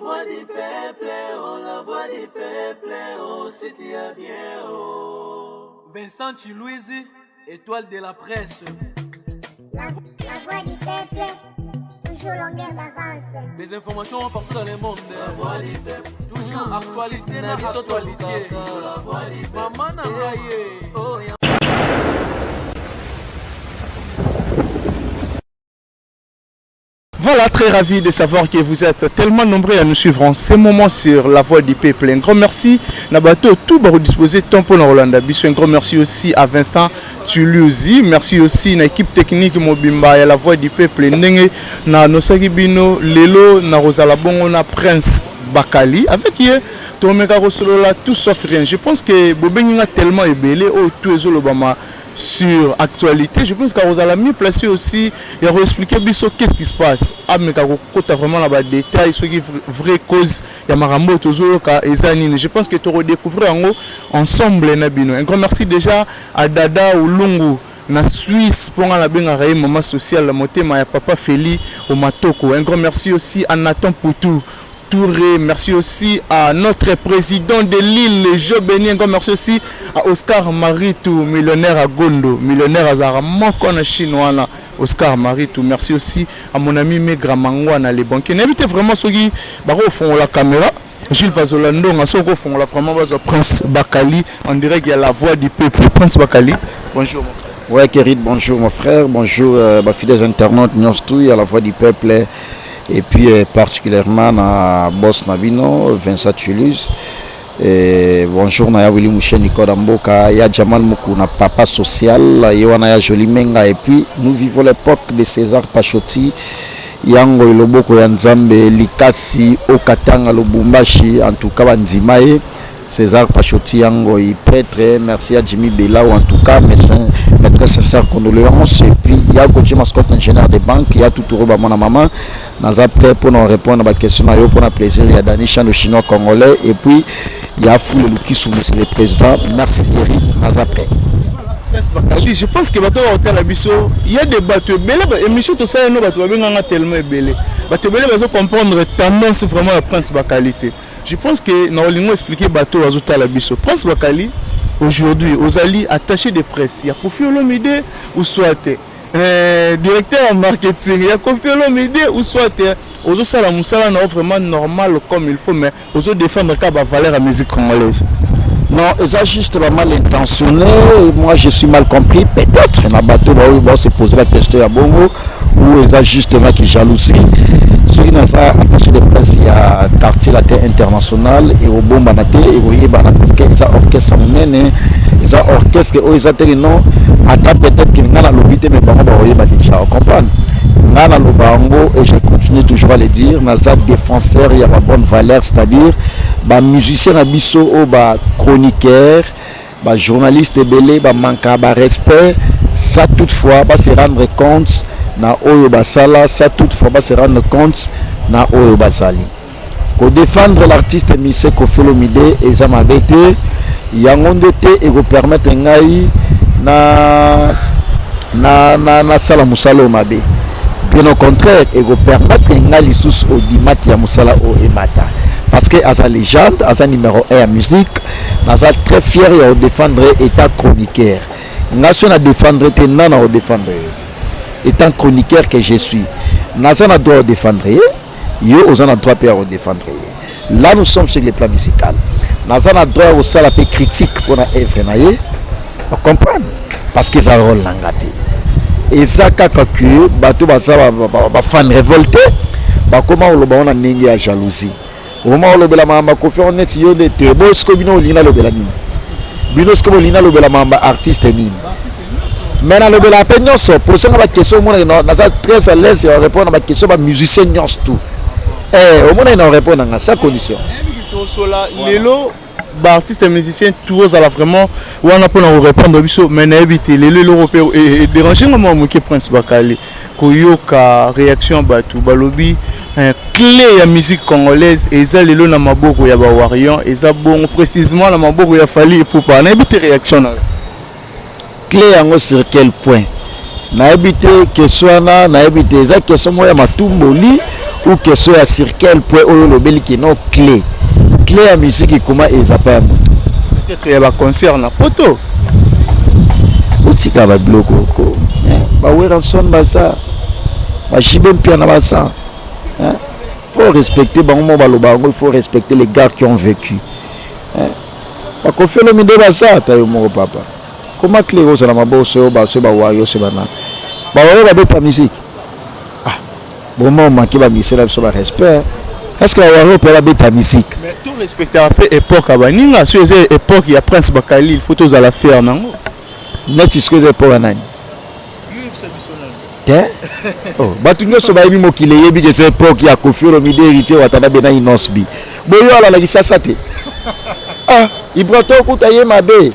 voix du peuple, oh, la voix du peuple, oh, si tu as bien, oh. Vincent Chilouizi, étoile de la presse. La voix du peuple, toujours longueur d'avance. Les informations partout dans le monde. La voix du peuple, toujours actualité dans l'actualité. La voix du peuple, maman Nangaye. Voilà, très ravi de savoir que vous êtes tellement nombreux à nous suivre en ce moment sur La Voix du Peuple. Un grand merci Nabato tout va disposer temps pour Rolanda Bisso. Un grand merci aussi à Vincent Chilouizi. Merci aussi à l'équipe technique Mobimba et La Voix du Peuple. Nenge na Nosaki Bino Lelo na Rosala Bongo na Prince Bakali avec qui Tomeka Rosolola tout sauf rien. Je pense que Bobenga tellement ébélé au tout Ezolobama sur actualité. Je pense qu'on a mieux placé aussi et à expliquer qu'est-ce qui se passe. Quand vraiment la détail sur les vraies causes, il y a Marambo Tozoka et Zanine. Je pense que tu redécouvrir ensemble. Un grand merci déjà à Dada ou Lungu na Suisse pour la benga maman sociale la moté ma papa Feli au Matoko. Un grand merci aussi à Nathan Poutou Touré, merci aussi à notre président de l'île, Jo Béni. Un grand merci aussi à Oscar Maritou, millionnaire à Gondo, millionnaire à Zara, Mokona chinois, Oscar Maritou. Merci aussi à mon ami Megra Mangwana, les banquiers. N'invitez vraiment ceux qui font la caméra. Gilles Vazolando, on a font la vraiment Prince Bakali. On dirait qu'il y a la voix du peuple. Prince Bakali, bonjour mon frère. Ouais, Kérit, bonjour mon frère, bonjour ma fidèles internautes, Nyonstou, à la voix du peuple. Et puis particulièrement à Boss Nabino, Vincent Chilouizi. Bonjour na Willy Mouché Nicolas Mboka, ya Jamal Moukou, na papa social, Yoana ya Joli Menga. Et puis nous vivons l'époque de César Pachoti, Yango Iloboko Yanzambe, Likasi, Okatanga, Lubumbashi, en tout cas Banzimae. César Pachoti Yango, prêtre, merci à Jimmy Bella, ou en tout cas, mes très sincères condoléances. Et puis, il y a Gauthier Mascotte, ingénieur de banque, il y a tout au mon maman. Nous sommes prêts pour nous répondre à la question, pour nous plaisir. Il y a Dani Chan, le chinois congolais. Et puis, il y a Foule Loukissou, monsieur le président. Merci Thierry, nous sommes prêts. Je pense que bateau hôtel Abisso, il y a des bateaux belés, émission tout ça, nous bateaux tellement belés. Bateaux belés, ils comprendre tendance vraiment la Prince Bakalité. Je pense que nous allons expliquer bateau à hôtel Abisso. Prince Bakali aujourd'hui aux alliés attachés de presse, il y a Kofi Olomide ou soit directeur en marketing, il y a Kofi Olomide ou soit aux autres la moussala non vraiment normal comme il faut, mais aux autres défendre la valeur à la musique congolaise. Non, c'est juste mal intentionné. Moi, je suis mal compris. Peut-être un bateau va se poser la question à Bongo ou c'est justement qui jalousie. Ceux qui n'ont pas attaché de presse, il y a quartier latin international et au bon banaté et au yébana parce que les orchestres les orchestres ils ont non attends peut-être qu'il y a l'obité mais bon on va déjà comprendre. Nana Lobango et je continue toujours à le dire, Naza défenseur, il y a ma bonne valeur, c'est-à-dire bah musicien abisso ou bah chroniqueur, bah journaliste belé, bah manque à respect, ça toutefois va se rendre compte na oyo basala, ça toutefois va se rendre compte na oyo basali. Pour défendre l'artiste Mise Kofi Olomide et Zamabete, yangondete et vous permettre ngai na sala musalo mabe. Bien au contraire, et vous permettre ngai sous au dimati ya musala o emata. Parce que as a légende, as a numéro 1 à musique, as a très fier de défendre état chroniqueur. Nation à défendre te nana au défendre. Étant chroniqueur que je suis, Nazan a droit de défendre, yo Ozan a droit de défendre. Là nous sommes sur le plan musical. Nazan a droit aussi à la critique pour la œuvre naïe. On comprend parce que ça rôle l'angate. Et ça quand que bateau ba fan révolté, ba comment on a ningi à jalousie. Au moment où le bela mamba Kofi on est yo de tebo skobino lina le bela ni. Bino skobo lina le bela mamba artiste ni. Maintenant, le la peine, pour ça, la question, on est très à l'aise et on répond à la question, les musiciens, tout. Au moins, on répond à sa condition. Lélo, artiste et musicien, tous à la vraiment, on a pour nous répondre, mais n'habitez les l'européen et déranger le moment que Prince Bakali, Koyoka, réaction Batou, Balobi, clé à musique congolaise, et ça, les lots dans ma bourre, il y a Warion, et ça, bon, précisément, dans ma bourre, il y a fallu pour pas, n'habitez réaction. Clé sur quel point na habité que soit na habité ça que soit moi ma tumboli ou que soit à circle point oyo lobeli qui non clé à musique comment ezapa peut-être il y a un concert na poto utika ba bloko ko ba wera son basa ba shibe mpia na basa faut respecter bango baloba il faut respecter les gars qui ont vécu ba Koffi Olomide basa ta yo moko papa comment clé oza na maboso ba se ba wayo se bana ba wayo ba beta musique bon manqué ba misela so ba respect est-ce que wayo peut la beta musique mais tout respecter après époque abaninga sur ces époque il y a Prince Bakali il faut tous à la faire nango net est-ce que c'est pour nani oh batu nyoso ba yebi mokile yebi que c'est époque ya Koffi Olomide héritier watana bena inosbi boyo ala la kisasa te ibrato kuta ye mabe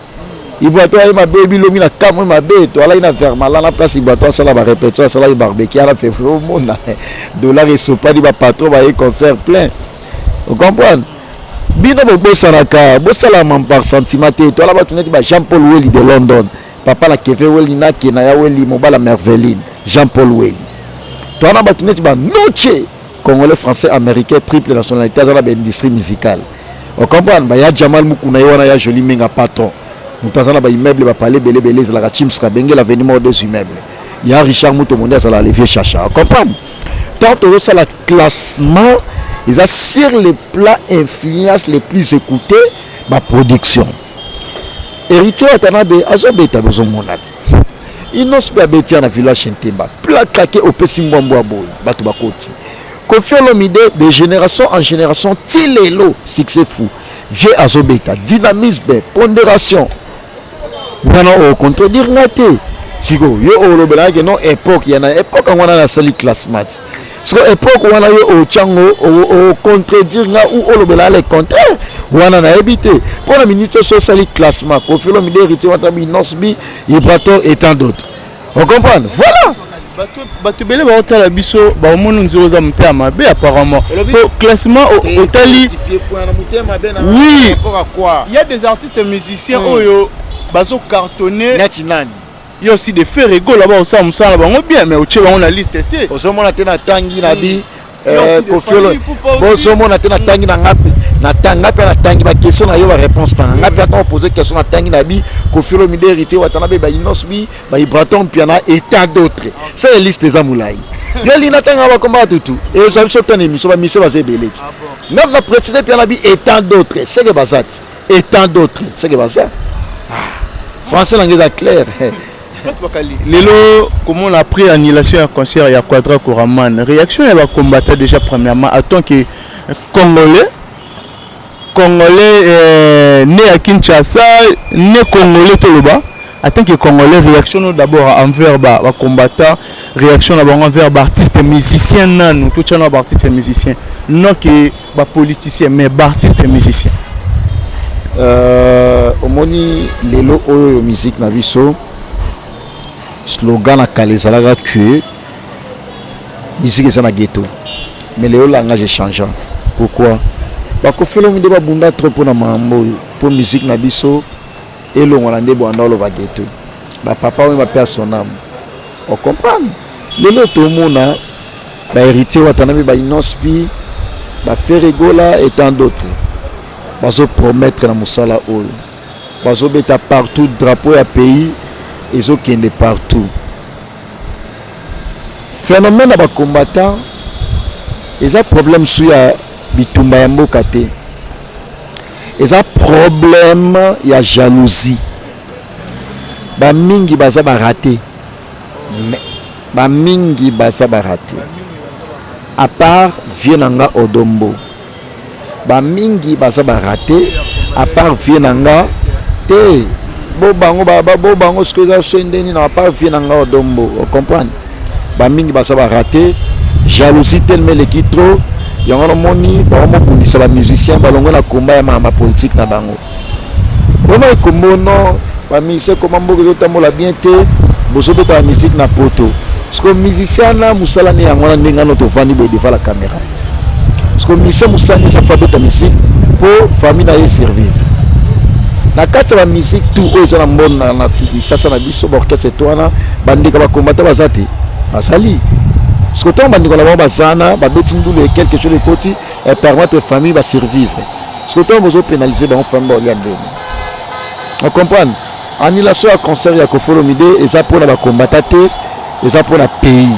ibrato ye mabe bilomi na kamwe mabe to ala ina vermala na place ibrato sala ba répétition sala ba barbecue ala fait au monde dollar et sopa di ba patron ba y concert plein vous comprenez bino bo salaka bo sala man par sentiment te to ala ba tuneti ba Jean-Paul Welly de London papa la Koffi Welly na ke na ya Welly mobala Merveline Jean-Paul Welly to ana ba tuneti ba noche congolais français américain triple nationalité za la industrie musicale. On comprend, il y a Jamal Mukuna, il y a Joli Menga patron. Nous avons des immeubles, il palais belé belé, il y a Chimska Bengue, l'avenir des immeubles. Il y a Richard Moutomonde, il y a Olivier Chacha. On comprend. Tant que ça, le classement, ils ont sur les plats influences les plus écoutés, ma production. Héritier Watanabe, Azobeta Bozomonat. Il n'ose pas bêtir dans le village Chentemba. Plat claqué au Pessimboamboa Boy, Batubakoti. Koffi Olomide de génération en génération tilelo succès fou vieux azobeta dynamisme pondération nana o contredire ngate siko yo o lobela ke non époque yana époque ngwana na sali classement siko époque wana yo o chango o contredire nga ou o lobela le contraire wana na ebité pour la minute so sali classement Koffi Olomide héritier watabi nosbi ibrato et tant d'autres on comprend voilà. Bato belé ba otala biso ba omonu nziro za mutema mabe apparemment au classement au tali oui il y a des artistes musiciens oyo bazo cartonner natinani il y a aussi des faits rigolos là-bas au sam ça bango bien mais au tche on la liste était au somo na tena tangi na bi Koffi Olomide bon somo na tena tangi na ngapi na tanga pe na tangi ba question na yo ba réponse tanga ngapi ata poser question na tangi na bi Koffi Olomide héritier watanabe ba inosbi ba ibraton piana et tant d'autres c'est la liste des amoulai yo li na tanga ba combat tout et ça so tane mi so ba mi se ba zebeleti même la précédent piana bi et tant d'autres c'est que bazat et tant d'autres c'est que bazat français langue clair. Lelo, comment on a pris annulation à concert il y a Quadra Koraman. Réaction il va combattre déjà premièrement en tant que Congolais né à Kinshasa, né Congolais Toloba. En tant que Congolais, réaction d'abord envers les combattants, réaction envers les artistes musiciens, non, tout les artistes musiciens, non que les politiciens, mais les artistes musiciens. Au moni lelo oyo musique na biso slogan na kalezalaga que musique est na ghetto mais le langage est changeant. Pourquoi? Parce que Koffi Olomide ba bunda trop pour na mambo pour musique na biso et le ngolande banda lo ba ghetto ba papa oui ma père son âme on comprend le to mona ba héritier watanabe ba inospi ba Ferregola et tant d'autres bazo promettre na musala oyo bazo beta partout drapeau ya pays et qui est partout. Phénomène à combattant, ils ont problème sur la bitumba ya mboka te. Ils ont problème ya jalousie. Ba mingi baza ba raté. Ba mingi baza ba raté. À part Vienanga Odombo. Ba mingi baza ba raté. À part Vienanga te. Bango ce que ça sendeni n'a pas vu nanga Odombo on comprend ba mingi ba ça va rater jalousie tellement les qui trop yango moni ba mo bundisa ba musicien ba longo na combat ya ma politique na bango vraiment kombo non ba musicien comme mboka to tamola bien te bozo beta la musique na poto parce que musicien na musala ne yango na ndenga no to fandi bo devant la caméra parce que musicien musala ça fait beta musique pour famille na y survivre. Na kati la musique tout aux na mbona na ça na biso orchestre toana bandika ba combattre bazati basali Ce que tant bandiko la ba bazana ba beti ndulu quelque chose de côté et permettre aux familles de survivre. Ce que tant besoin pénaliser ba famille ba regarder. On comprend. Annulation à concert ya Kofolomide et ça pour la combattre et ça pour la pays.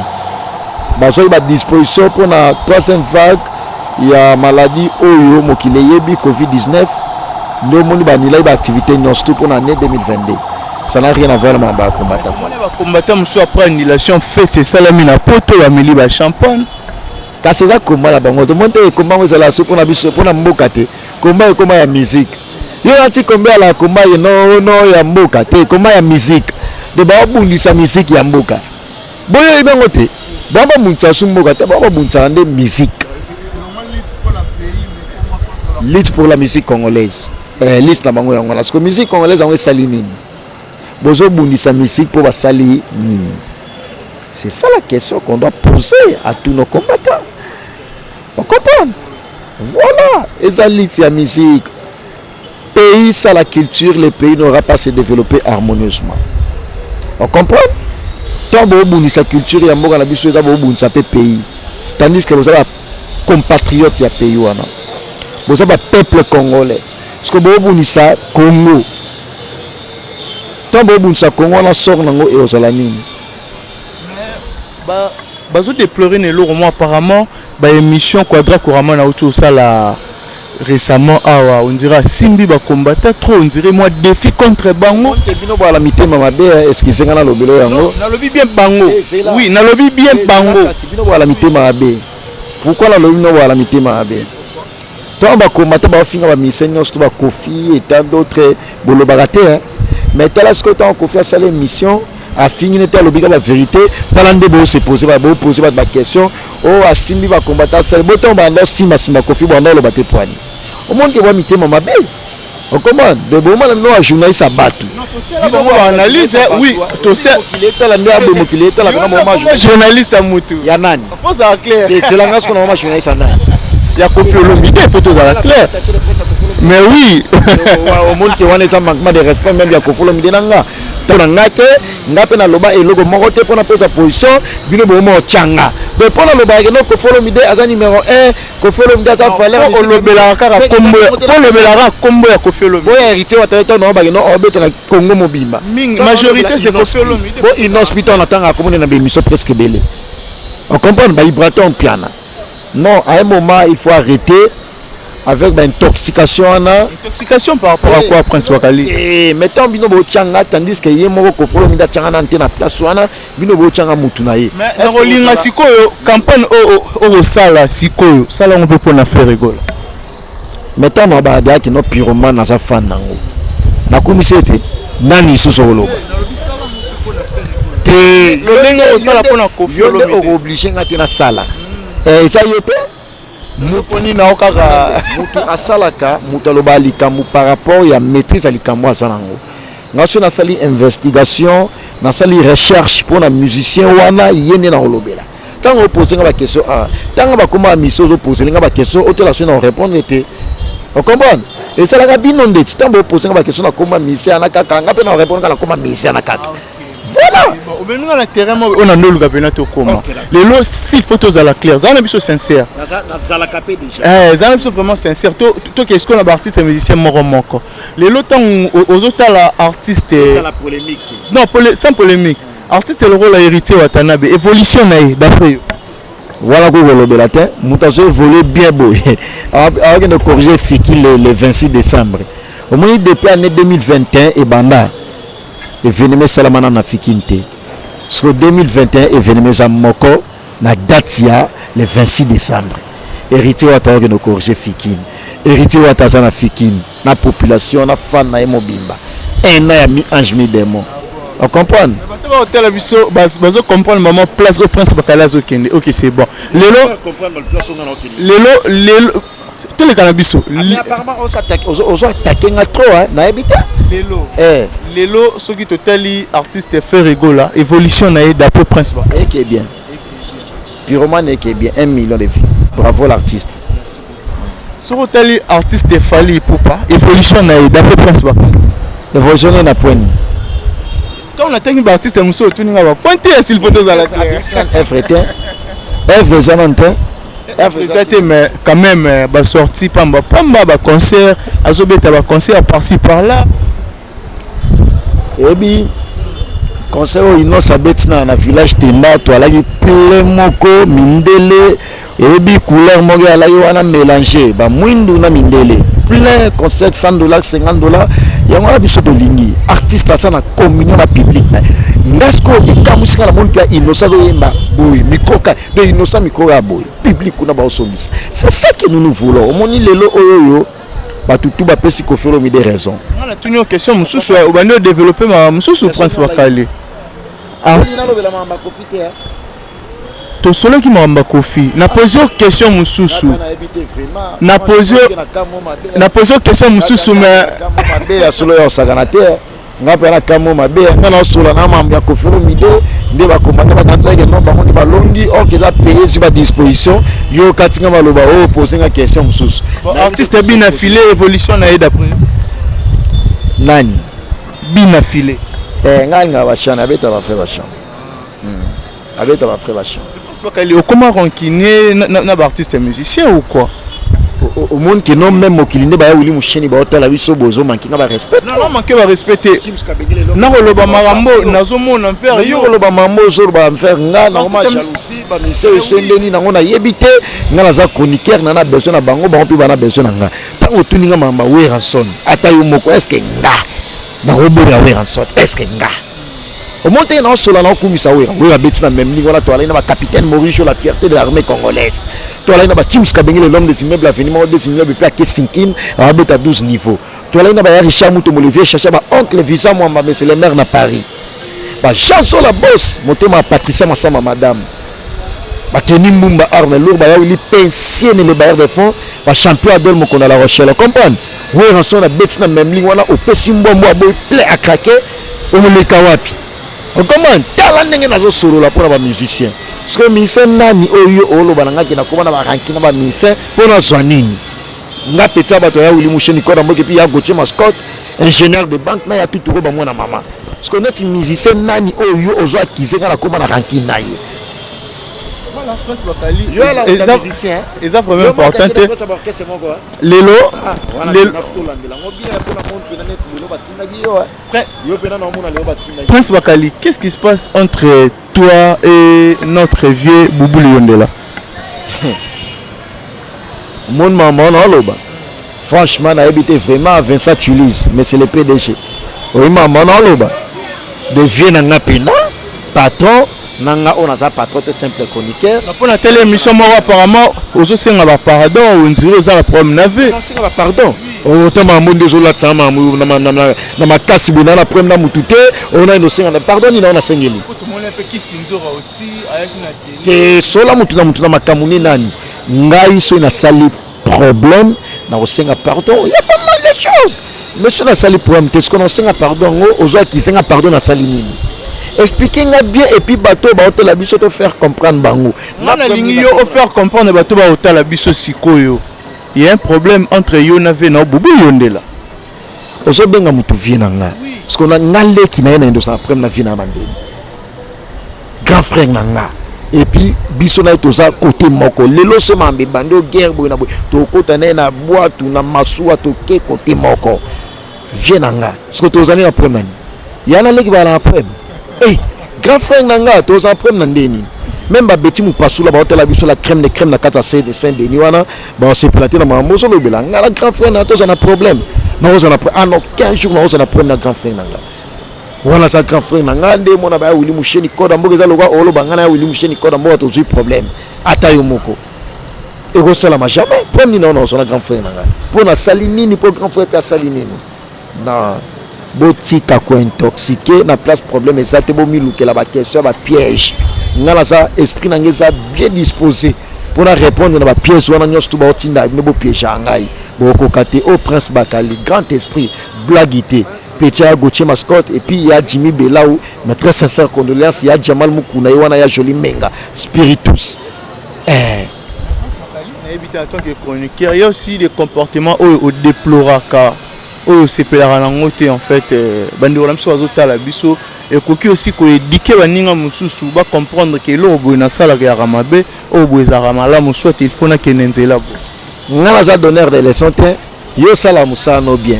Bazo ba disposition pour la troisième vague, il y a maladie oyo mokile yebi Covid-19. Nous moni ba nila ba activité non tout pour l'année 2022. Ça n'a rien à voir avec le combattant. Le combattant, monsieur, après annulation, fait c'est ça la mine à poto, la mili ba champagne. Quand c'est ça, comment la banque, tout le monde est comment vous allez pour la biso, pour la mbokate, comment la musique. Il y a un petit combat là, comment non, ya mbokate, comment la musique. De ba bundi sa musique ya mboka. Boyo ibe ngote, baba muncha su mbokate, baba muncha ande musique. Lutte pour la musique congolaise. Liste na bango yango, parce que musique congolaise on est salinine. Bozo bundisa musique pour basali nini. C'est ça la question qu'on doit poser à tous nos combattants. On comprend. Voilà. Et ça la musique. Pays sans la culture, le pays n'aura pas se développer harmonieusement. On comprend. Tant que vous sa culture, il y a beaucoup de choses qui sont pays. Tandis que vous avez compatriotes qui pays. Vous avez peuple congolais. Parce que vous avez ça Congo. Tant que vous avez Congo, on a sort nango et aux alanines. Bazo déplorer ne lo moi apparemment ba émission quadra couramment na autour ça là récemment on dirait Simbi ba combattre trop on dirait moi défi contre bango bino ba la mitema mabe excusez ngana lobelo yango na lobi bien bango oui na lobi bien bango bino ba la mitema mabe pourquoi la lobi no ba la mitema mabe tant ba combattre ba finga ba misenyo sto ba Kofi et tant d'autres bolo baraté mais tel est ce que tant Kofi a salé mission a fini n'était l'obligé la vérité talande bo se poser ba bo poser ba question a simbi ba combattre c'est boton ba ndo sima Kofi ba ndo le baté poani au monde qui voit mitema mabe on commande de bon mal no a journaliste à battre non analyse oui to c'est il est talande a bo qu'il est talande moment journaliste à mutu ya nani faut ça clair c'est la ngas qu'on a journaliste à nani ya Kofi Olomide photos à la clair mais oui au monde qui voit les manquements de respect même ya Kofi Olomide nanga pour ngate ngape na loba eloko moko te pour na pesa position bino bo mo changa de pour na loba no Kofi Olomide aza numéro 1 Kofi Olomide aza valeur o lobela kaka kombo pour lobela kombo ya Kofi Olomide bo hérité wa tata no ba no obeta na Congo mobimba majorité c'est Kofi Olomide bo inhospital na tanga komone na bémission presque belé on comprend ba vibraton piano non à un moment il faut arrêter avec une intoxication par rapport à quoi Prince Wakali et mettons bino bo changa tandis que yé moko Kofi Olomide changa na antena place wana bino bo changa mutu na ye mais na rolinga sikoyo campagne o sala sikoyo sala on peut pour na faire rigolo mettons na ba dia ki no pyromane na sa fan nango na komisete nani suso lo te le lenga o sala pour na Kofi Olomide o obligé ngati na sala et ça yote moponi na okaka mutu asalaka mutu aloba likambo par rapport ya maîtrise ya likambo asanango ngaso na sali investigation na sali recherche pour na musicien wana yende na olobela tango poser nga ba question tango ba koma mission zo poser nga ba question otela so na répondre était on comprend et ça la bino ndeti tango poser nga ba question na koma mission na kaka nga pe na répondre na koma mission na kaka voilà au benga na terrain on a ndolu kapena to koma lelo si photos à la claire ça na biso sincère ça la capé déjà ça na biso vraiment sincère to qu'est-ce qu'on a artiste et musicien moko lelo tant aux autres la artiste c'est la polémique non sans polémique artiste le rôle héritier Watanabe évolution na d'après voilà ko lobela te mutazo évoluer bien beau avec de corriger Fiki le 26 décembre au moins depuis année 2021 et banda événement salamana na Fikinte sur 2021 événement za moko na datia le 26 décembre héritier wata que no corriger Fikine héritier wata za na Fikine na population na fan na mobimba un an ya mi ange mi démon on comprend hôtel biso bazo comprendre maman place au prince bakala zo kende OK c'est bon lelo comprendre le place on a lelo tout le cannabis apparemment on s'attaque on attaquer nga trop na habita lelo ce qui totali artiste fait rigola évolution na d'après prince ba et qui est bien pyromane qui est bien 1 million de vues bravo l'artiste ce totali artiste Fally Ipupa évolution na d'après prince ba évolution na point quand on attend un artiste muso tout ninga ba pointer s'il photos à la claire everything Œuvre Zanantin. Mais quand même, bah sorti pamba concert, azobeta ba concert par-ci par-là. Et puis concert où ils sabeti na village Temba, to alaki plein moko mindele et puis couleur moko alaki wana mélanger ba mwindu na mindele. Plein concert $100 $50. Yango na biso to lingi artiste asa na communion na public na. Ngasko ikamusika na monde pia innocent do yemba boy mikoka de innocent mikoka boy public kuna ba osomis. C'est ça que nous voulons. Au moni lelo oyo batutu ba pesi ko faire des raisons. On a tenu une question mususu au bando développer ma mususu prince bakali. Ah, to solo ki mamba kofi. Na poser question mususu. Na poser question mususu mais solo ya sakanateur. Ngapa na kamo mabe ngana sola na mamba kofiro mide nde ba komanda ba kanza ke no ba ngondi ba longi or que za payer sur ba disposition yo katinga maloba o poser nga question mususu artiste bien affilé évolution na d'après nani bien affilé ngani nga ba chana beta ba frère ba chana abeta ba frère ba chana c'est pas qu'elle est comment rancunier na ba artiste musicien ou quoi au monde qui non même okilinde ba wili musheni ba hôtel abiso bozo mankinga ba respect non manquer ba respecter na roloba marambo nazomona faire yo roloba mambo zo ba faire nga na ma jalousie ba mise sendeni na ngona yebite nga na za chroniqueur na besoin na bango ba mpi bana besoin na nga tango tuninga mamba we ranson ata yo moko est-ce que nga na roboya we ranson est-ce que nga au monde na sola na kumisa we abeti na même ni wala to ala na ba capitaine Mauricio la fierté de l'armée congolaise. Toi là, il y a Tim Skabengele, l'homme des immeubles, a fini des immeubles, puis à Kessinkin, à 12 niveaux. Toi là, il y a Richard Moutou Molivier, chercher ma oncle visa, moi, mais c'est le maire na Paris. Bah, Jean-Sol la bosse, monté ma Patricia, ma madame. Bah, Kenny Mumba, Arme, lourd, bah, il est pensionné les bailleurs de fonds, bah, champion Adol, mon qu'on a la Rochelle, comprendre? Oui, rançon, la bête, na même ligne, on a au Pessimbo, moi, boy, plaît à craquer, on les kawapi. On commande, talent n'est pas solo là pour les musiciens. Parce que musicien nani oyo olo bananga ki na koma na baranki na ba musicien pour na zwanini. Nga petit abato ya Willy Moucheni koda mboke pi ya Gauthier Mascotte, ingénieur de banque na ya tout ba mwana mama. Parce que notre musicien nani oyo ozo akizenga na koma na ranki na ye. Voilà, Prince Bakali. Les musiciens. Les affres vraiment importantes. Lelo. Prince Bakali, qu'est-ce qui se passe entre toi et notre vieux Boubou Liondela? Mon maman, non, franchement, on a habité vraiment à Vincent Tulise, mais c'est le PDG. Oui, maman, non, de vieux n'a patron. Nanga on a ça patron simple chroniqueur. Pour la telle émission moi apparemment aux autres c'est un pardon ou une zéro ça la problème n'avait. Non c'est un pardon. Autant ma monde désolé ça na ma casse bina na problème na mutute on a innocent na pardon ni na sengeli. Tout le monde fait qui sinzora aussi avec na que sola mutu na makamuni nani ngai so na sali problème na osenga pardon il y a pas mal de choses. Monsieur na sali problème qu'est-ce qu'on osenga pardon aux autres qui senga pardon na sali nini. Expliquez-moi bien et puis bateau ba hôtel la biso te faire comprendre bango. Na lingi yo faire comprendre bateau ba hôtel la biso sikoyo. Il y a un problème entre yo na ve na Boubou Liondela. Ozo benga mutu vie na nga. Parce qu'on a ngalé qui na ndo sa problème na vie na mandeni. Grand frère na nga. Et puis biso na to za côté moko. Lelo se mambe bando guerre boy na boy. To kota na boîte na masuwa to ke côté moko. Vie na nga. Parce que to zani na problème. Ya na leki ba na problème. Eh, grand frère nanga, tous en problème n'andeni. Même ba beti mu pasu la ba hôtel la biso la crème na kata C de Saint-Denis wana, ba on s'est platé na mambo so lobela. Nga la grand frère na tous en a problème. Na on a problème. Ah non, 15 jours na on a problème na grand frère nanga. Wana sa grand frère nanga nde mona ba Willy Moucheni koda mboka za lokwa olo bangana ya Willy Moucheni koda mboka to zui problème. Ata yo moko. Et go sala ma jamais. Problème ni non son grand frère nanga. Pour na salinini pour grand frère ta salinini. Non. Botika ko intoxiqué na place problème et ça te bo miluke la ba question ba piège ngala ça esprit na ngeza bien disposé pour la répondre na ba piège wana nyos to ba otinda ne bo piège ngai bo ko kate au Prince Bakali grand esprit blaguité petit Gauthier Mascotte et puis il y a Jimmy Belaou mais très sincère condoléances il y a Jamal Mukuna y wana ya Joli Menga spiritus éviter en tant que chroniqueur il y a aussi des comportements au déploraka. Oh c'est pela ranangote en fait bandi wala mso azota la biso ekoki aussi koéduke baninga mosusu comprendre que eloko boye nasalaka ya mabe oyo boye ezalaka malamu soit il faut nakende nzela bo nga naza donneur de leçon te yo sala mosala no bien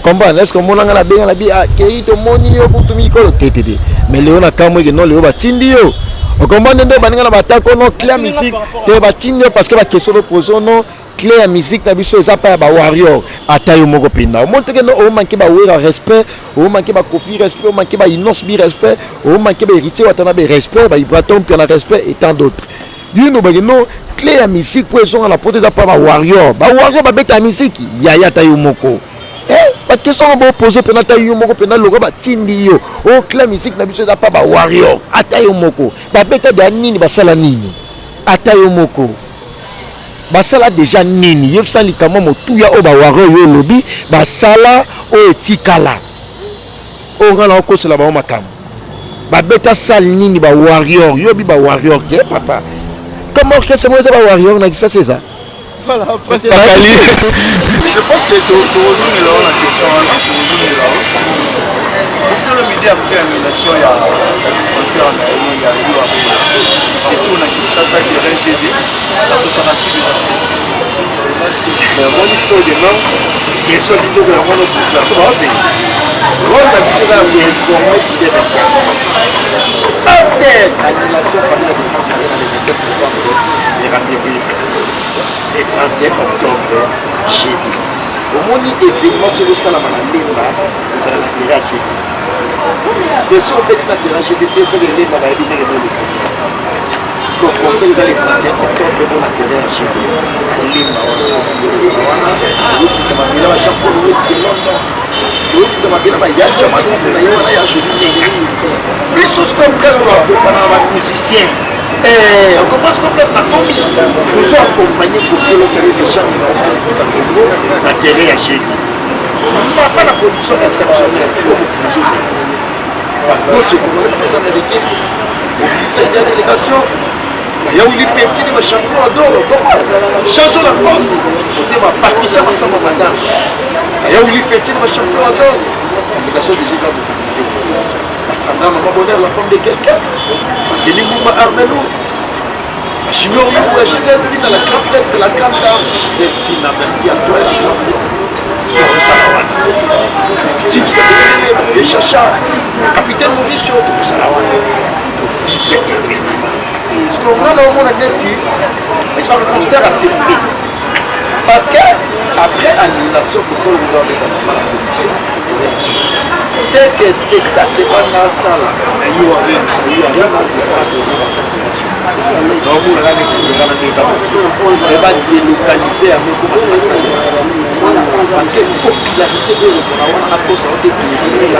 comprendre est ce que mona nga na benga na bi kei tomoni yo kutu mikolo tetete mais leo na kamwe ke no leo batindi yo comprendre ndo baninga na batako no clair musique te batindi yo parce que ba question de poser no clair musique na biso eza pa ya ba warrior ata yo moko pinda o monte ke no o manke ba wera respect o manke ba kofi respect o manke ba inos bi respect o manke ba héritier watana ba respect ba ibraton puis na respect et tant d'autres yino ba no clair ya musique pour ezonga na pote eza pa ba warrior ba beta musique ya ta yo moko ba question ba poser pena ta yo moko pena logo ba tindi yo o clair musique na biso eza pa ba warrior ata yo moko ba beta de nini ba sala nini ata yo moko basala déjà nini yebisa likama motuya o ba warrior yo lobi basala o etikala o ngana okosela ba makambo ba beta sal nini ba warrior yo bi ba warrior te papa comment que c'est moi ça ba warrior na kisa c'est ça voilà presque Bakali je pense que toujours il a la question toujours il a au fur et à mesure après l'annulation il y a concert il y a eu et tout on a Kinshasa qui est GD la coopérative mais mon histoire de nom et ce qui doit vraiment notre place c'est rôle la mission là où informer des after l'annulation par la défense dans les 27 novembre les rendez-vous le 31 octobre jeudi au moins événement sur le salama na lemba ils allaient la terrasse jeudi les sont bêtes na terrasse jeudi c'est le lemba va venir dans le parce que conseil ils allaient 31 octobre pour la terrasse jeudi lemba wana qui te m'a la Japon de London qui te m'a bien la yacha ma na yona ya joli nenge bisos comme presque pour na musicien on commence comme ça comme nous sommes accompagnés pour faire les gens dans la terre à jeudi pas la production exceptionnelle comme pour les autres d'autres comme les Français américains c'est des délégations il y a eu les personnes qui sont champions d'or chanson la bosse on va Patricia Massamba madame il y a eu les personnes qui sont champions d'or la délégation déjà mobilisée Sandra Maman Bonheur, la femme de quelqu'un, Kelly Mouma Armelou, Junior Young, Gisèle Sina, la grande maître, la grande dame, Gisèle Sina, merci à toi, Tim Skabele, David Chacha, Capitaine Mauricio, tout ça là, vive événement. Parce qu'on a le monde à net, ils sont concert à surprise. Parce que, après annulation, il faut le regarder dans la production. C'est que spectacle dans la salle, il y a rien donc on a va délocaliser à parce que la popularité de l'Ozonawa a posé des guéris.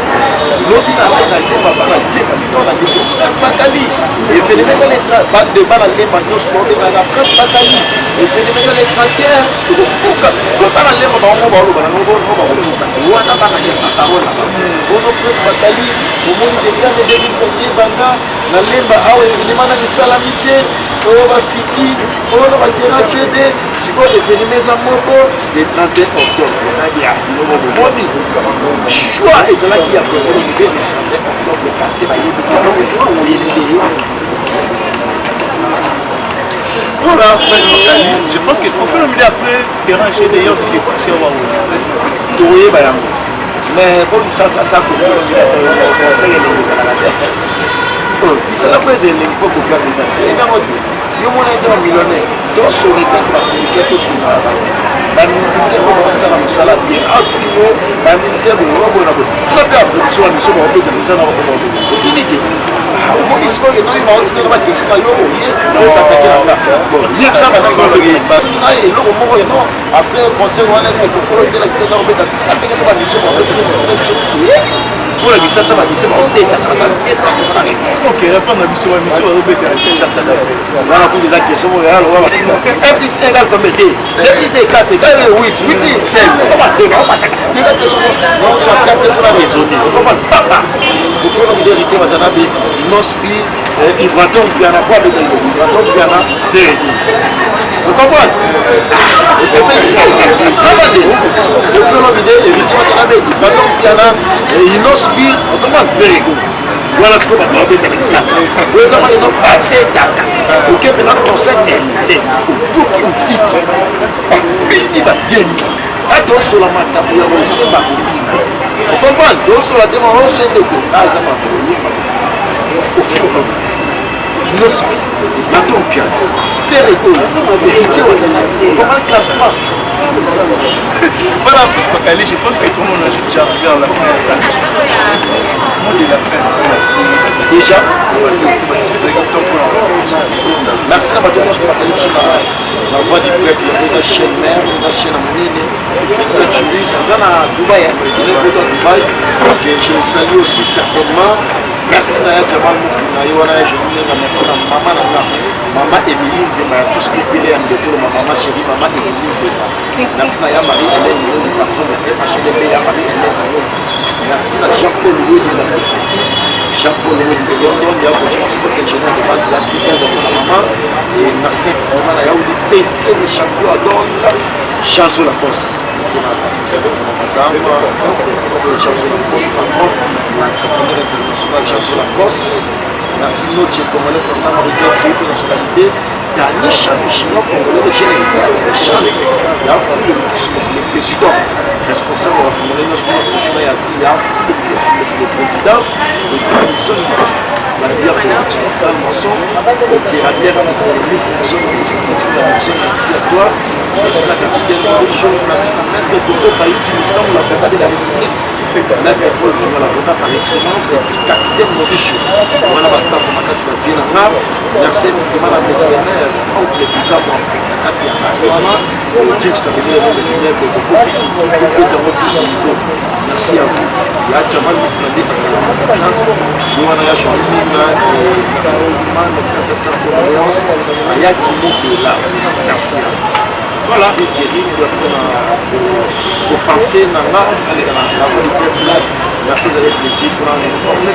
L'objet n'a pas été dans la presse Bakali. Et fait les maisons les débats dans les manos dans la presse Bakali. Et fait les maisons les tranquilles. Le bar à l'air on va presse Bakali. Au monde des gars de Délivre Banda, la lemba awa événement na misalamité. On va fiki, on va tirer CD, si on est venu mes amoko, le 31 octobre, on a bien, choix et c'est là qui a préféré le 31 octobre parce que voilà, presque Kali. Je pense que pour faire le milieu après, terrain GD, il y a aussi des concerts. Oui, mais pour ça, pour faire le conseil, il s'est appelé il faut faire des danses. Et bien, yo mona été millionnaire. Donc, sur les temps, on va communiquer tout sur ça. Les musiciens vont faire la musala bien. Les musiciens vont faire la musala. On a fait la production, la mission, on va faire la musala. Aucune idée. Au moins, il se fait que nous, on va continuer à faire ça. On s'attaquer là-bas. Bon, il y a ça, après, le conseil, on a fait que pour le délai, c'est normal. La technique de la mission, on va faire la mission. Pour la mission, ça va mission, on va faire la mission. Ok, répondre à la mission, on va faire la mission. Voilà pour les questions. 1 plus 1 égale combien de 2 plus 2, 4 égale 8, 8 plus 16. Comment les questions non sont tentées pour la raisonner. Comment papa pour faire le héritier Watanabe, Inospi, Ibraton Piana, quoi avec Ibraton Piana, fait. Vous comprenez? C'est fait ici. Pour faire le héritier Watanabe, Ibraton Piana, Inospi, comment faire. Voilà ce qu'on va demander de ça. Vous avez les noms pas d'étaka. Ok, maintenant, concert est au bout qui nous cite. Bini ba yenga. Attends sur la matambo ya bonye ba bini. Vous comprenez? Donc sur la demande, on s'est de base à ma bonye. Au fil de l'homme. L'hospice, bateau au piano, faire école, héritier au comment le classement? Voilà, parce que je pense que tout le monde a déjà arrivé à la fin. Comment il a fait déjà? Merci à Bateau, je te rappelle sur la voix du peuple, la chaîne mère, la chaîne à Mounine, Vincent Julie, ça à Dubaï, il est à Dubaï, donc je le salue aussi certainement. Merci Naya Jamal Moukina, Yoana, je vous remercie merci à maman Nana, maman Emiline Zema, tous les piliers en détour, ma maman chérie, maman Emiline Zema. Merci Naya Marie-Hélène, le patron de HLB, Marie-Hélène. Merci à Jean-Paul Louis de merci. Jean-Paul Louis de London, il y a beaucoup de secrétaire général de la Bible de la maman. Et merci vraiment à Yaouli PC, le champion à Don, Jean-Zo Lacoste. C'est madame, Jean-Zo Lacoste, patron, l'entrepreneur international Jean-Zo Lacoste. Merci notre congolais français américain qui est nationalité. Dani Chan, chinois congolais, le jeune frère de Chan. Il y a le président responsable de la Congolais nationale, il y a le président et puis nous sommes la bière de l'Occidental, maçon, opérateur économique, nous sommes à toi. Merci la capitaine de Chou, merci la maître Toto Kaïti, il semble l'avocat de la République. Maître Paul, tu vois l'avocat par excellence, et puis capitaine Maurice. Voilà ma staff, ma casse, ma vie, merci vraiment la mécénaire, oncle Bizarre, Katia, Maman, et James Kabine, le ingénieur de Bokisi, merci à vous. Il y a Jamal Moukmane, France, Yoana Yachouine, merci vraiment, le princesse de l'Alliance, Ayati Moukela, merci à vous. Voilà. C'est terrible pour penser dans la voie du peuple. Merci de plaisir pour en informer.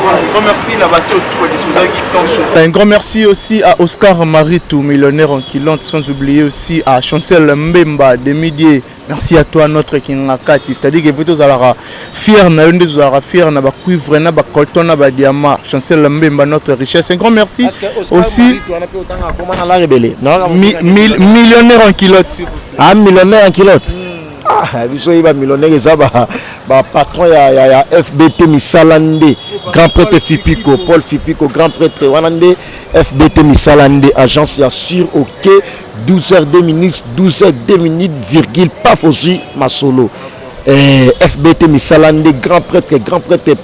Un grand merci la bateau un grand merci aussi à Oscar Maritou, millionnaire en Kilante, sans oublier aussi à Chancel Mbemba de Midi. Merci à toi notre Kingakati, c'est-à-dire que vous allez fier na une des fier na ba cuivre na ba colton na ba diamant. Chancel Mbemba notre richesse. Un grand merci aussi millionnaire en Kilote. Ah, millionnaire en Kilote. Ah, vous soyez millionnaire, patron ya FBT Misalande, grand prêtre Fipiko, Paul Fipiko, grand prêtre Wanande, FBT Misalande, agence ya sur OK, 12h02 virgule, paf aussi, ma solo. FBT Misalande, grand prêtre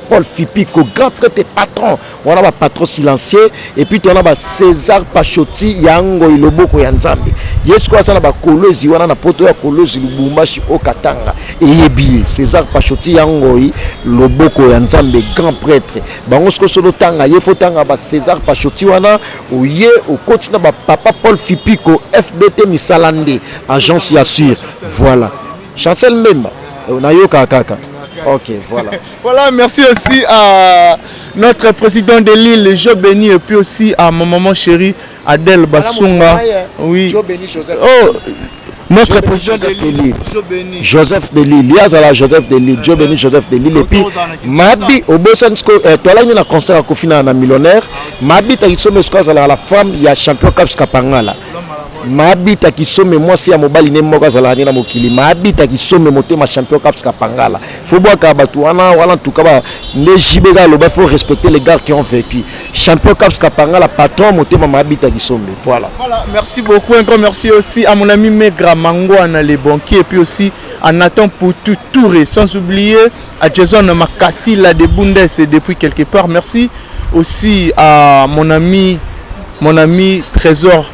Paul Fipiko, grand prêtre patron. On a un patron silencieux. Et puis on a César Pachotti, Yango Iloboko Yanzambi. Yes, quoi, ça n'a Kolosi, on a poto ya Kolosi, Lubumbashi au Katanga. Et Yebi, César Pachotti, Yango Iloboko Yanzambi, grand prêtre. Bangosko Solo Tanga, Yefotanga, César Pachotti, wana, ou ye, au côté na papa Paul Fipiko, FBT Misalande, agence Yassur. Voilà. Chancel Mbemba. Ok, voilà. Voilà, merci aussi à notre président de l'île, Jo Béni, et puis aussi à ma maman chérie, Adèle Bassunga. Oui. Oh, notre président de l'île, Joseph de Lille. Yazala Joseph de Lille. Jo Béni Joseph de Lille. Et puis, Mabi, au Bosansko, toi là, il y a un concert à Kofina, un millionnaire. Mabi, tu as la femme, il y a champion Caps Kapangala. Mabita qui somme moi si à mobile ne moka zala na mokili mabita qui somme motema champion Caps Kapangala faut boire kabatuana wala tout kaba ne jibega lo ba faut respecter les gars qui ont vécu champion Caps Kapangala patron motema mabita qui somme voilà merci beaucoup un grand merci aussi à mon ami Megra Mangwana les banquiers et puis aussi à Nathan Poutou Touré sans oublier à Jason Makassi là de Bundes depuis quelque part merci aussi à mon ami Trésor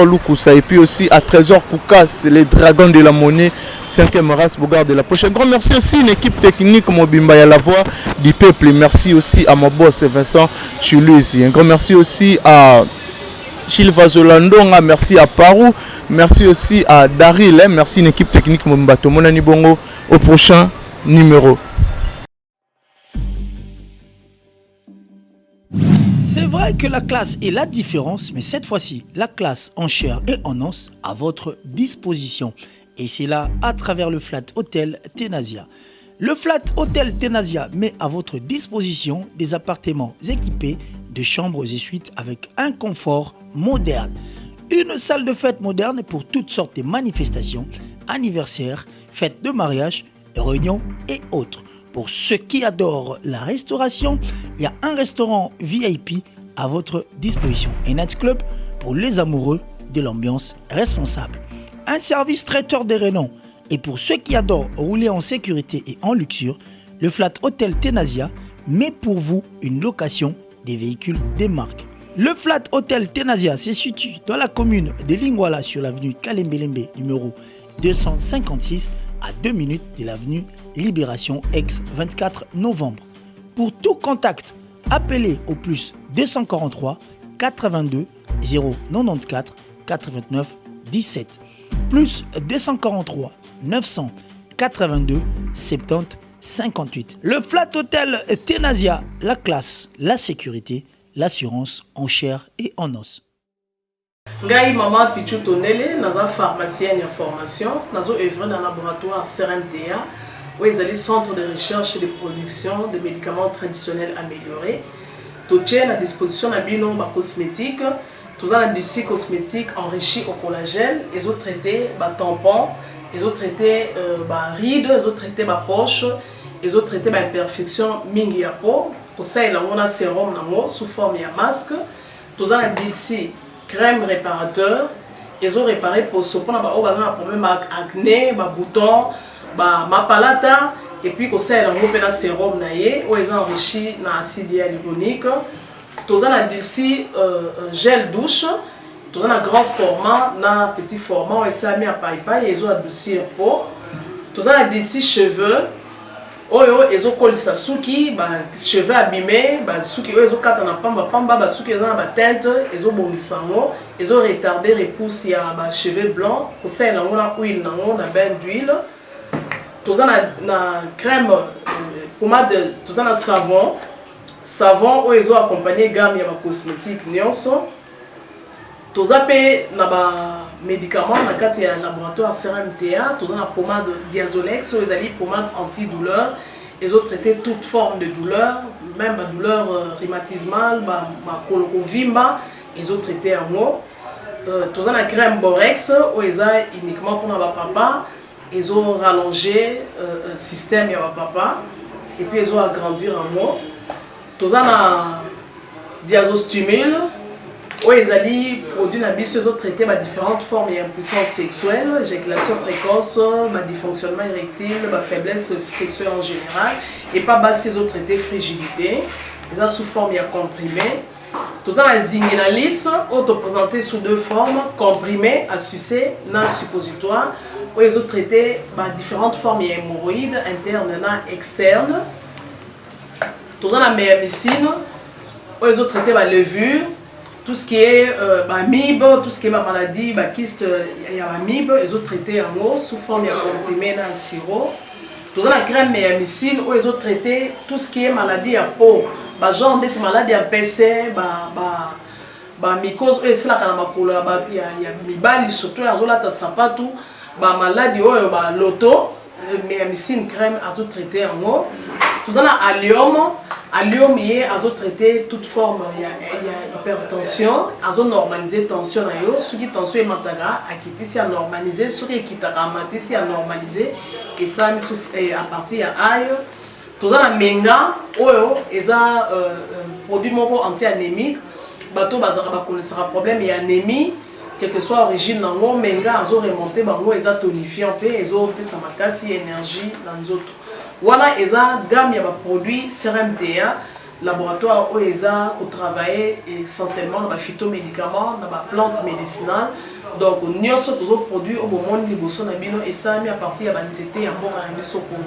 Lukusa et puis aussi à Trésor Koukas, les dragons de la monnaie, 5e race Bogard de la prochaine. Grand merci aussi à l'équipe technique Mobimba à la voix du peuple. Merci aussi à mon boss Vincent Chuluzi. Un grand merci aussi à Chilva Zolandonga, merci à Parou, merci aussi à Daryl, merci à l'équipe technique Mobimba Tomonani Bongo. Au prochain numéro. C'est vrai que la classe est la différence, mais cette fois-ci, la classe en chair et en os à votre disposition. Et c'est là à travers le Flat Hotel Tenasia. Le Flat Hotel Tenasia met à votre disposition des appartements équipés de chambres et suites avec un confort moderne. Une salle de fête moderne pour toutes sortes de manifestations, anniversaires, fêtes de mariage, réunions et autres. Pour ceux qui adorent la restauration, il y a un restaurant VIP à votre disposition. Un nightclub pour les amoureux de l'ambiance responsable. Un service traiteur de renom. Et pour ceux qui adorent rouler en sécurité et en luxure, le Flat Hotel Tenasia met pour vous une location des véhicules des marques. Le Flat Hotel Tenasia se situe dans la commune de Lingwala sur l'avenue Kalembelembe numéro 256 à 2 minutes de l'avenue Libération ex-24 novembre. Pour tout contact, appelez au plus 243 82 094 89 17 plus 243 982 70 58. Le Flat Hotel Tenasia, la classe, la sécurité, l'assurance en chair et en os. Ngai maman Pichu Tonele, naza pharmacienne en formation, nazo œuvre dans le laboratoire CRMTA, où ils allaient centre de recherche et de production de médicaments traditionnels améliorés. Tout est à disposition de bino cosmétiques, tout ça des cosmétiques enrichis au collagène, ils ont traité tampons, ils ont traité rides, ils ont traité poche, ils ont traité imperfection mingi ya peau. Pour ça il a un sérum sous forme de masque, tout ça des crème réparateur, ils ont réparé pour ce qu'on a un problème avec acné, boutons, mapalata, et puis qu'on sait un sérum naïe, où ils ont enrichi dans l'acide hyaluronique. Tout ça des gel douche, tout ça un grand format, un petit format, et ça mis à paille, ils ont adouci un peau. Tout ça des cheveux. Ils ont collé sa souki, cheveux abîmés, souki ils ont quatre na pamba, souki ils ont teinte, ils ont bonissé ils ont retardé repousse ya cheveux blancs, pour ça ils ont na huile na bain d'huile. Tout ça na crème pommade, tout ça na savon où ils ont accompagné gamme ya cosmétique nyonso. Tout ça pe na médicaments dans le laboratoire CRMTA, tout ça la pommade Diazolex, ils allaient pommade antidouleur, ils ont traité toute forme de douleur, même la douleur rhumatismale, ma colorovimba, ils ont traité en haut. Tout ça la crème Borex, où ils ont uniquement pour notre papa, ils ont rallongé le système de papa, et puis ils ont agrandi en haut. Tout ça la Diazostimule, où ils allaient produire ils ont traité différentes formes d'impuissance sexuelle, éjaculation précoce, dysfonctionnement érectile, faiblesse sexuelle en général, et pas ils ont traité frigidité, ils ont sous forme comprimé. Tout ça la Zinginalis, présenté sous deux formes, comprimé à sucer, na suppositoire, où ils ont traité différentes formes d'hémorroïdes internes et externes. Tout ça la méamycine, où ils ont traité la levure. Tout ce qui est MIB, tout ce qui est maladie, kyste, il y a MIB, ils ont traité en eau sous forme de comprimé dans le sirop. Tout ça, la crème méamycine, où ils ont traité tout ce qui est maladie à peau. Genre des maladies à PC, mycose, c'est là qu'il y a mibali, surtout, ils ont là, sapatou, maladie, l'auto, méamycine crème, ils ont traité en eau. Tout ça, la allium. Allium, ils ont traité toute forme, il y a hypertension, ils ont normalisé la tension, ceux qui tension est mataga, qui a normalisé, ceux qui est a normalisé, et ça à partir de aïe. Tout ça, la menga, ils ont produit anti-anémique, bateau connaissent un problème, il y a anémie, quelle que soit l'origine, menga, ils ont remonté, ils ont tonifié un peu, ils ont fait sa énergie dans les autres. Voilà, ils ont gamme de produits CRMTA, laboratoire où ils ont travaillé essentiellement dans les phytomédicaments, dans les plantes médicinales. Donc, nous avons tous les produits au moment de l'Ibosonabino et ça mis à partir de l'anxiété et bon cannabis au Congo.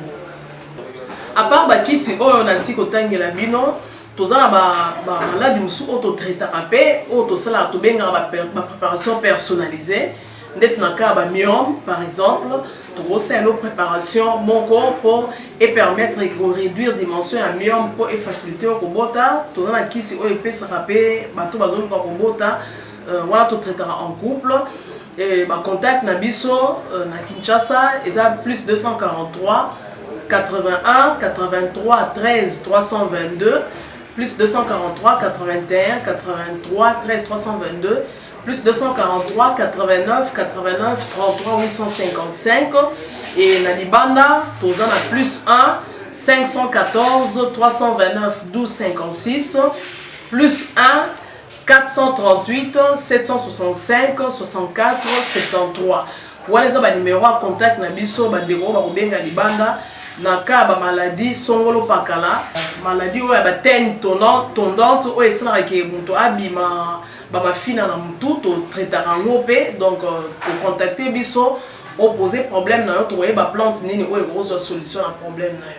À part qui si on a si côté la bino, tous les maladies nous auto traités, auto cela tout bien ma préparation personnalisée. D'être dans le cas de myome, par exemple, tout c'est une préparation mon corps et permettre de réduire la dimension de myome pour faciliter le robota. Tout dans qui si on peut se rappeler, tout bazon pour robota, voilà tout traitera en couple. Et contact na biso na Kinshasa, ils a plus 243 81 83 13 322 plus 243 81 83 13 322 plus 243 89 89 33 855 et na libanda tozana plus 1 514 329 12 56 plus 1 438 765 64 73. Voilà ça ba numéro à contact na biso ba ndeko ba kobenga libanda na ka ba maladie songolo pakala maladie oya ba tene tondante oyo esalaka ke moto abima ba mafina na mutu to traitaka ngo pe donc ko contacter biso opposer problème na yo to ba plante nini oyo ekozwa solution na problème na yo.